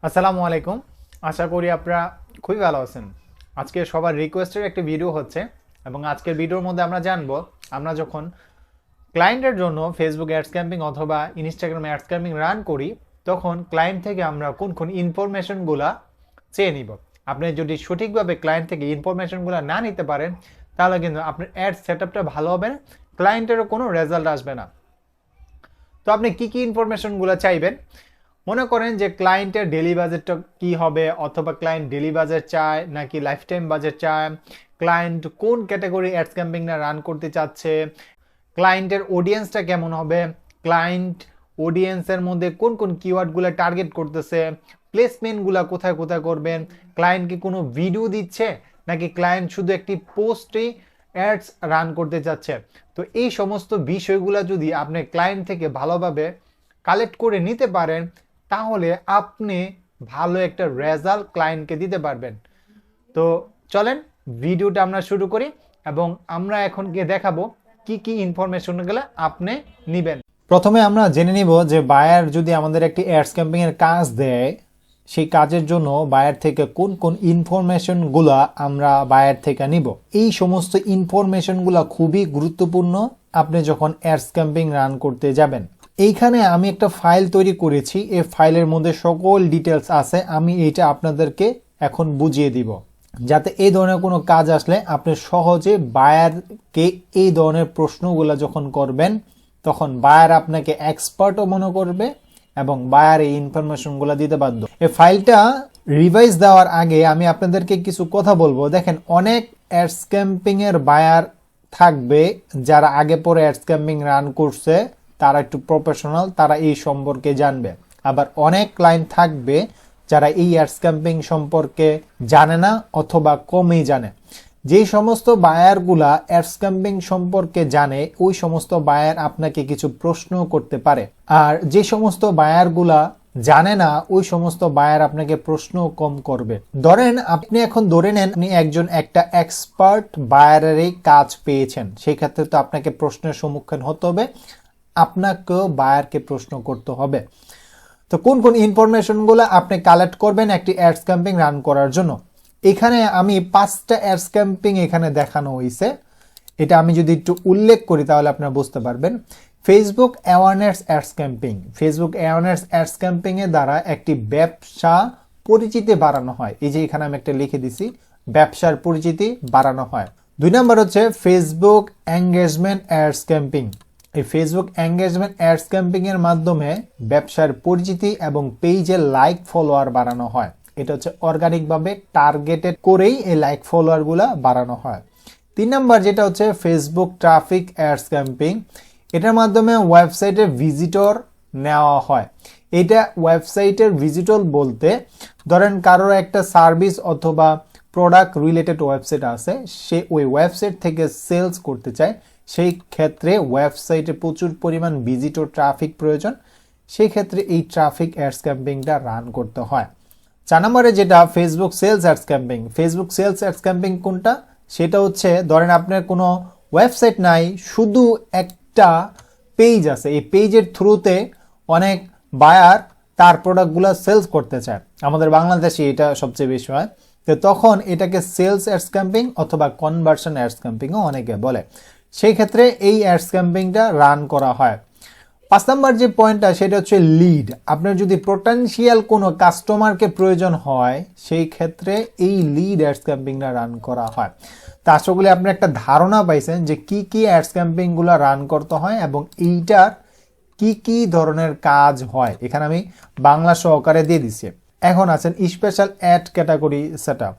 আসসালামু আলাইকুম। আশা করি আপনারা খুবই ভালো আছেন। আজকে সবার রিকোয়েস্টের একটা ভিডিও হচ্ছে এবং আজকের ভিডিওর মধ্যে আমরা জানবো আমরা যখন ক্লায়েন্টের জন্য ফেসবুক অ্যাডস ক্যাম্পিং অথবা ইনস্টাগ্রাম অ্যাডস ক্যাম্পিং রান করি তখন ক্লায়েন্ট থেকে আমরা কোন কোন ইনফরমেশনগুলা চেয়ে নিব। আপনি যদি সঠিকভাবে ক্লায়েন্ট থেকে ইনফরমেশনগুলো না নিতে পারেন তাহলে কিন্তু আপনার অ্যাড সেটআপটা ভালো হবে না, ক্লায়েন্টেরও কোনো রেজাল্ট আসবে না। তো আপনি কি কি ইনফরমেশনগুলো চাইবেন? মনে করেন যে ক্লায়েন্টের ডেলি বাজেটটা কি হবে, অথবা ক্লায়েন্ট ডেলি বাজেট চায় নাকি লাইফ টাইম বাজেট চায়, ক্লায়েন্ট কোন ক্যাটাগরি অ্যাডস ক্যাম্পিংটা রান করতে চাচ্ছে, ক্লায়েন্টের অডিয়েন্সটা কেমন হবে, ক্লায়েন্ট অডিয়েন্সের মধ্যে কোন কোন কিওয়ার্ডগুলো টার্গেট করতেছে, প্লেসমেন্টগুলো কোথায় কোথায় করবেন, ক্লায়েন্ট কি কোনো ভিডিও দিচ্ছে নাকি ক্লায়েন্ট শুধু একটি পোস্টে অ্যাডস রান করতে চাচ্ছে। তো এই সমস্ত বিষয়গুলো যদি আপনি ক্লায়েন্ট থেকে ভালোভাবে কালেক্ট করে নিতে পারেন তাহলে আপনি ভালো একটা রেজাল্ট ক্লায়েন্টকে দিতে পারবেন। তো চলেন ভিডিওটা আমরা শুরু করি এবং আমরা এখন গিয়ে দেখাবো কি কি ইনফরমেশনগুলো আপনি নেবেন। প্রথমে আমরা জেনে নিব যে বায়ার যদি আমাদের একটি অ্যাডস ক্যাম্পিং এর কাজ দেয় সেই কাজের জন্য বায়ার থেকে কোন কোন ইনফরমেশনগুলো আমরা বায়ার থেকে নিব। এই সমস্ত ইনফরমেশনগুলো খুবই গুরুত্বপূর্ণ আপনি যখন অ্যাডস ক্যাম্পিং রান করতে যাবেন। এইখানে আমি একটা ফাইল তৈরি করেছি, এই ফাইলের মধ্যে সকল ডিটেলস আছে। আমি এইটা আপনাদেরকে এখন বুঝিয়ে দিব যাতে এই ধরনের কোনো কাজ আসলে আপনি সহজে বায়ারকে এই ধরনের প্রশ্নগুলো যখন করবেন তখন বায়ার আপনাকে এক্সপার্টও মনে করবে এবং বায়ার এই ইনফরমেশনগুলো দিতে বাধ্য। এই ফাইলটা রিভাইজ দেওয়ার আগে আমি আপনাদেরকে কিছু কথা বলবো। দেখেন, অনেক অ্যাডস ক্যাম্পিং এর বায়ার থাকবে যারা আগে পরে অ্যাডস ক্যাম্পিং রান করছে, তারা একটু প্রফেশনাল, তারা এই সম্পর্কে জানবে। আবার অনেক ক্লায়েন্ট থাকবে যারা এই অ্যাডস ক্যাম্পিং সম্পর্কে জানে না অথবা কমই জানে। যে সমস্ত বায়ারগুলা অ্যাডস ক্যাম্পিং সম্পর্কে জানে ওই সমস্ত বায়ার আপনাকে কিছু প্রশ্ন করতে পারে, আর যে সমস্ত বায়ারগুলা জানে না ওই সমস্ত বায়ার আপনাকে প্রশ্ন কম করবে। আপনি এখন ধরে নেন আপনি একজন একটা এক্সপার্ট বায়ারেরই কাজ পেয়েছেন, সেই ক্ষেত্রে তো আপনাকে প্রশ্নের সম্মুখীন হতে হবে, আপনাকেও বায়ারকে প্রশ্ন করতে হবে। তো কোন কোন ইনফরমেশনগুলো আপনি কালেক্ট করবেন একটি অ্যাডস ক্যাম্পিং রান করার জন্য। এখানে আমি 5টা অ্যাডস ক্যাম্পিং এখানে দেখানো হয়েছে, এটা আমি যদি একটু উল্লেখ করি তাহলে আপনারা বুঝতে পারবেন। Facebook awareness ads campaign, Facebook awareness ads camping এর দ্বারা একটি ব্যবসা পরিচিতি বাড়ানো হয়। এই যে এখানে আমি একটা লিখে দিছি, ব্যবসার পরিচিতি বাড়ানো হয়। 2 নম্বর হচ্ছে ফেসবুক এঙ্গেজমেন্ট অ্যাডস ক্যাম্পিং। এই ফেসবুক এঙ্গেজমেন্ট অ্যাডস ক্যাম্পিং এর মাধ্যমে ব্যবসার পরিচিতি এবং পেজের লাইক ফলোয়ার বাড়ানো হয়। এটা হচ্ছে অর্গানিক ভাবে টার্গেটেড করেই এই লাইক ফলোয়ার গুলা বাড়ানো হয়। 3 নম্বর যেটা হচ্ছে ফেসবুক ট্রাফিক অ্যাডস ক্যাম্পিং, এটার মাধ্যমে ওয়েবসাইটে ভিজিটর নেওয়া হয়। এটা ওয়েবসাইটের ভিজিটর বলতে ধরেন কারোর একটা সার্ভিস অথবা প্রোডাক্ট রিলেটেড ওয়েবসাইট আছে, সে ওই ওয়েবসাইট থেকে সেলস করতে চায়, সেই ক্ষেত্রে ওয়েবসাইটে প্রচুর পরিমাণ ভিজিটর ট্রাফিক প্রয়োজন, সেই ক্ষেত্রে এই ট্রাফিক অ্যাডস ক্যাম্পিংটা রান করতে হয়। 4 নম্বরে যেটা Facebook sales ads campaign. Facebook sales ads campaign কোনটা? সেটা হচ্ছে ধরেন আপনার কোনো ওয়েবসাইট নাই, শুধু একটা পেজ আছে, এই পেজের থ্রুতে অনেক বায়ার তার প্রোডাক্টগুলো সেলস করতে চায়। আমাদের বাংলাদেশে এটা সবচেয়ে বেশি হয়। তো তখন এটাকে সেলস অ্যাডস ক্যাম্পিং অথবা কনভার্সন অ্যাডস ক্যাম্পিংও অনেকে বলে। সেই ক্ষেত্রে এই অ্যাডস ক্যাম্পিংটা রান করা হয়। 5 নম্বর যে পয়েন্টটা সেটা হচ্ছে লিড। আপনার যদি পোটেনশিয়াল কোনো কাস্টমারকে প্রয়োজন হয় সেই ক্ষেত্রে এই লিড অ্যাডস ক্যাম্পিংটা রান করা হয়। তা আশা করি আপনি একটা ধারণা পাইছেন যে কি কি অ্যাডস ক্যাম্পিংগুলো রান করতে হয় এবং এইটার কি কি ধরনের কাজ হয়। এখানে আমি বাংলা সহকারে দিয়ে দিচ্ছি। এখন আছেন স্পেশাল অ্যাড ক্যাটাগরি সেটআপ।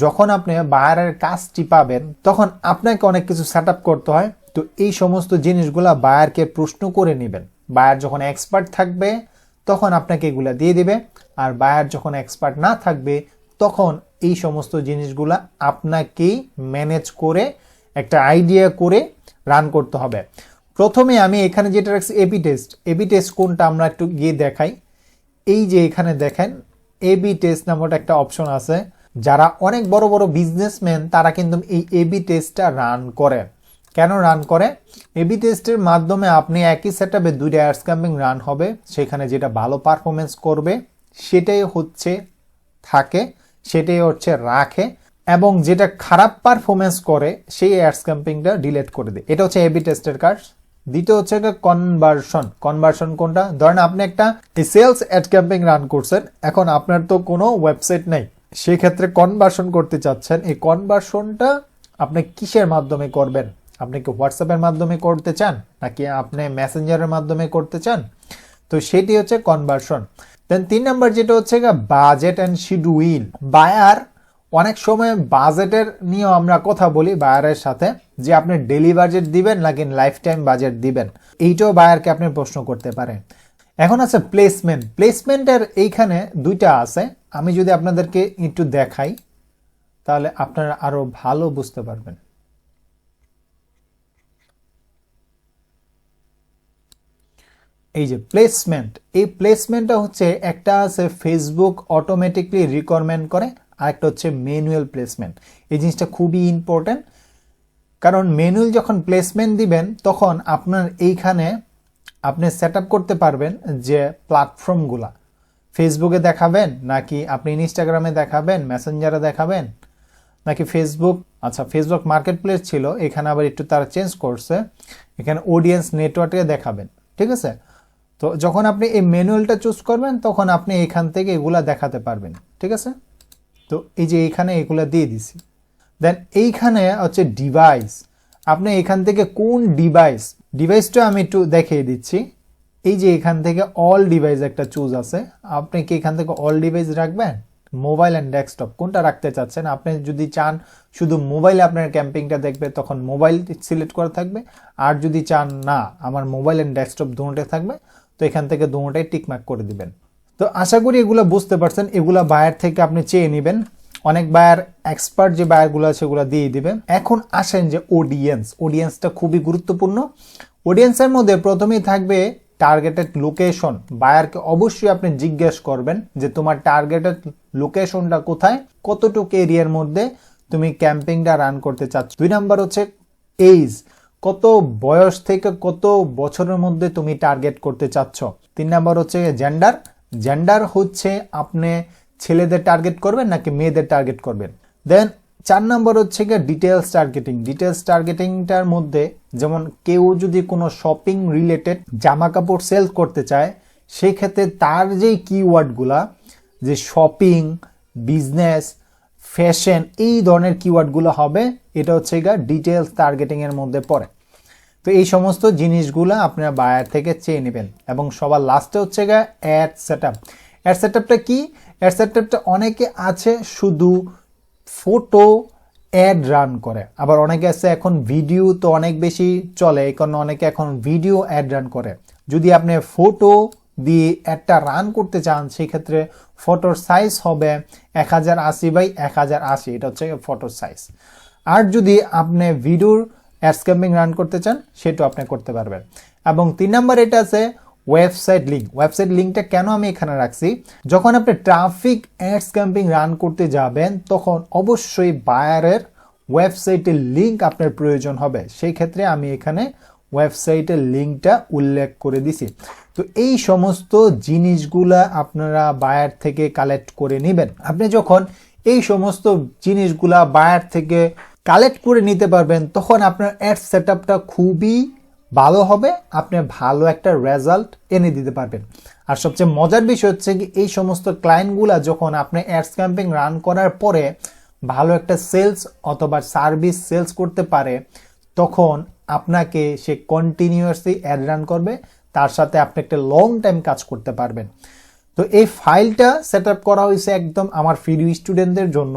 যখন আপনি বায়ারের কাজটি পাবেন তখন আপনাকে অনেক কিছু সেটআপ করতে হয়। তো এই সমস্ত জিনিসগুলা বায়ারকে প্রশ্ন করে নেবেন। বায়ার যখন এক্সপার্ট থাকবে তখন আপনাকে এগুলা দিয়ে দিবে, আর বায়ার যখন এক্সপার্ট না থাকবে তখন এই সমস্ত জিনিসগুলা আপনাকেই ম্যানেজ করে একটা আইডিয়া করে রান করতে হবে। প্রথমে আমি এখানে যেটা রাখছি এবি টেস্ট। এবি টেস্ট কোনটা আমরা একটু গিয়ে দেখাই। এই যে এখানে দেখেন এবি টেস্ট নামক একটা অপশন আছে। যারা অনেক বড় বড় বিজনেসম্যান তারা কিন্তু এই এবি টেস্টটা রান করে। কেন রান করে? এবি টেস্টের মাধ্যমে আপনি একই সেটআপে 2টা অ্যাডস ক্যাম্পিং রান হবে, সেখানে যেটা ভালো পারফরমেন্স করবে সেটাই হচ্ছে থাকে, সেটাই হচ্ছে রাখে, এবং যেটা খারাপ পারফরমেন্স করে সেই অ্যাডস ক্যাম্পেইনটা ডিলিট করে দেয়। এটা হচ্ছে এবি টেস্টের কাজ। দ্বিতীয় হচ্ছে কনভার্সন। কনভার্সন কোনটা? ধরেন আপনি একটা সেলস অ্যাড ক্যাম্পেইন রান করছেন, এখন আপনার তো কোনো ওয়েবসাইট নেই, সেই ক্ষেত্রে কনভার্সন করতে চাচ্ছেন। এই কনভার্সনটা আপনি কিসের মাধ্যমে করবেন? আপনি কি হোয়াটসঅ্যাপের মাধ্যমে করতে চান, নাকি আপনি মেসেঞ্জারের মাধ্যমে করতে চান? তো সেটি হচ্ছে কনভার্সন। দেন 3 নাম্বার যেটা হচ্ছে বাজেট অ্যান্ড শিডিউল। বায়ার অনেক সময় বাজেটের নিয়েও আমরা কথা বলি বায়ারের সাথে, যে আপনি ডেইলি বাজেট দিবেন নাকি লাইফ টাইম বাজেট দিবেন, এইটাও বায়ারকে আপনি প্রশ্ন করতে পারেন। এখন আছে প্লেসমেন্ট। প্লেসমেন্টের এইখানে দুইটা আছে, আমি যদি আপনাদেরকে একটু দেখাই তাহলে আপনারা আরো ভালো বুঝতে পারবেন। এই যে প্লেসমেন্ট, এই প্লেসমেন্টটা হচ্ছে একটা আছে ফেসবুক অটোমেটিকলি রিকমেন্ড করে, আর একটা হচ্ছে ম্যানুয়াল প্লেসমেন্ট। এই জিনিসটা খুবই ইম্পর্টেন্ট, কারণ ম্যানুয়াল যখন প্লেসমেন্ট দিবেন তখন আপনার এইখানে আপনি সেট আপ করতে পারবেন যে প্ল্যাটফর্মগুলা ফেসবুকে দেখাবেন, নাকি আপনি ইনস্টাগ্রামে দেখাবেন, মেসেঞ্জারে দেখাবেন, নাকি ফেসবুক, আচ্ছা ফেসবুক মার্কেট প্লেস ছিল, এখানে আবার একটু তারা চেঞ্জ করছে, এখানে অডিয়েন্স নেটওয়ার্কে দেখাবেন, ঠিক আছে। তো যখন আপনি এই ম্যানুয়ালটা চুজ করবেন তখন আপনি এখান থেকে এগুলা দেখাতে পারবেন, ঠিক আছে। তো এই যে এইখানে এগুলা দিয়ে দিছি। দেন এইখানে হচ্ছে ডিভাইস, আপনি এখান থেকে কোন ডিভাইসটা আমি একটু দেখিয়ে দিচ্ছি। এই যে এখান থেকে অল ডিভাইস একটা চুজ আছে, আপনি কি এখান থেকে অল ডিভাইস রাখবেন, মোবাইল অ্যান্ড ডেস্কটপ কোনটা রাখতে চাচ্ছেন? আপনি যদি চান শুধু মোবাইলে আপনার ক্যাম্পিংটা দেখবে তখন মোবাইল সিলেক্ট করা থাকবে, আর যদি চান না আমার মোবাইল অ্যান্ড ডেস্কটপ দুটোটাই থাকবে তো এখান থেকে দুটোটাই টিকমার্ক করে দিবেন। তো আশা করি এগুলো বুঝতে পারছেন। এগুলা বায়ার থেকে আপনি চেয়ে নেবেন, অনেক বায়ার এক্সপার্ট যে বায়ারগুলো আছে সেগুলো দিয়ে দিবেন। এখন আসেন যে অডিয়েন্সটা খুবই গুরুত্বপূর্ণ। অডিয়েন্সের মধ্যে প্রথমেই থাকবে টার্গেটেড লোকেশন। বায়ারকে অবশ্যই আপনি জিজ্ঞেস করবেন যে তোমার টার্গেটেড লোকেশনটা কোথায়, কতটুকু এরিয়ার মধ্যে তুমি ক্যাম্পিংটা রান করতে চাচ্ছ। 2 নাম্বার হচ্ছে এজ, কত বয়স থেকে কত বছরের মধ্যে তুমি টার্গেট করতে চাচ্ছ। 3 নাম্বার হচ্ছে জেন্ডার হচ্ছে আপনি ছেলেদের টার্গেট করবেন নাকি মেয়েদের টার্গেট করবেন। দেন 4 নাম্বার হচ্ছে ডিটেলস টার্গেটিংটার মধ্যে যেমন কেউ যদি কোনো শপিং রিলেটেড জামা কাপড় সেল করতে চায়, সেই ক্ষেত্রে তার যে কিওয়ার্ডগুলা, যে শপিং, বিজনেস, ফ্যাশন, এই ধরনের কিওয়ার্ডগুলো হবে, এটা হচ্ছে ডিটেলস টার্গেটিং এর মধ্যে পড়ে। তো এই সমস্ত জিনিসগুলো আপনারা বায়ার থেকে চেয়ে নেবেন। এবং সবার লাস্টে হচ্ছে অ্যাড সেটআপ। অ্যাড সেটআপটা কি? অ্যাড সেটআপটা অনেকে আছে শুধু ফটো অ্যাড রান করে, আবার অনেকে আছে এখন ভিডিও তো অনেক বেশি চলে, এই কারণে অনেকে এখন ভিডিও অ্যাড রান করে। যদি আপনি ফটো দিয়ে অ্যাডটা রান করতে চান সেই ক্ষেত্রে ফটোর সাইজ হবে 1080x1080, এটা হচ্ছে ফটোর সাইজ। আর যদি আপনি ভিডিওর অ্যাডস ক্যাম্পিং রান করতে চান সেটাও আপনি করতে পারবেন। এবং 3 নাম্বার এটা আছে ওয়েবসাইট লিঙ্কটা কেন আমি এখানে রাখছি, যখন আপনি ট্রাফিক অ্যাডস ক্যাম্পিং রান করতে যাবেন তখন অবশ্যই বায়ারের ওয়েবসাইটের লিঙ্ক আপনার প্রয়োজন হবে, সেই ক্ষেত্রে আমি এখানে ওয়েবসাইটের লিঙ্কটা উল্লেখ করে দিছি। তো এই সমস্ত জিনিসগুলা আপনারা বায়ার থেকে কালেক্ট করে নেবেন। আপনি যখন এই সমস্ত জিনিসগুলা বায়ার থেকে কালেক্ট করে নিতে পারবেন তখন আপনার অ্যাড সেটআপটা খুবই ভালো হবে, আপনি ভালো একটা রেজাল্ট এনে দিতে পারবেন। আর সবচেয়ে মজার বিষয় হচ্ছে কি, এই সমস্ত ক্লায়েন্টগুলা যখন আপনি অ্যাডস ক্যাম্পিং রান করার পরে ভালো একটা সেলস অথবা সার্ভিস সেলস করতে পারে, তখন আপনাকে সে কন্টিনিউয়াসলি অ্যাড রান করবে, তার সাথে আপনি একটা লং টাইম কাজ করতে পারবেন। তো এই ফাইলটা সেট আপ করা হয়েছে একদম আমার ফ্রি স্টুডেন্টদের জন্য,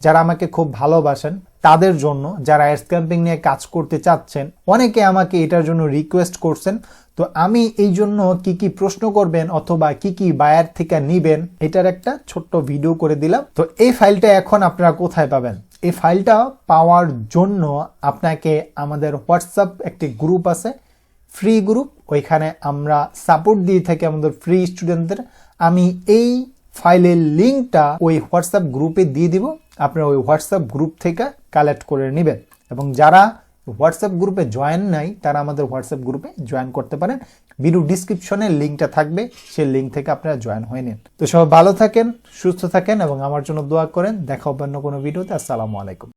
যারা আমাকে খুব ভালোবাসেন তাদের জন্য, যারা অ্যাডস ক্যাম্পিং নিয়ে কাজ করতে চাচ্ছেন। অনেকে আমাকে এটার জন্য রিকোয়েস্ট করছেন, তো আমি এই জন্য কি কি প্রশ্ন করবেন অথবা কি কি বায়ার থেকে নিবেন এটার একটা ছোট্ট ভিডিও করে দিলাম। তো এই ফাইলটা এখন আপনারা কোথায় পাবেন? এই ফাইলটা পাওয়ার জন্য আপনাকে আমাদের হোয়াটসঅ্যাপ একটি গ্রুপ আছে, ফ্রি গ্রুপ, ওইখানে আমরা সাপোর্ট দিয়ে থাকি আমাদের ফ্রি স্টুডেন্টদের। আমি এই ফাইলের লিঙ্কটা ওই হোয়াটসঅ্যাপ গ্রুপে দিয়ে দিব, আপনারা ওই হোয়াটসঅ্যাপ গ্রুপ থেকে কালেক্ট করে নেবেন। এবং যারা হোয়াটসঅ্যাপ গ্রুপে জয়েন নাই তারা আমাদের হোয়াটসঅ্যাপ গ্রুপে জয়েন করতে পারেন। ভিডিও ডিসক্রিপশনে লিঙ্কটা থাকবে, সেই লিঙ্ক থেকে আপনারা জয়েন হয়ে নিন। তো সবাই ভালো থাকেন, সুস্থ থাকেন এবং আমার জন্য দোয়া করেন। দেখা হবে অন্য কোনো ভিডিওতে। আসসালামু আলাইকুম।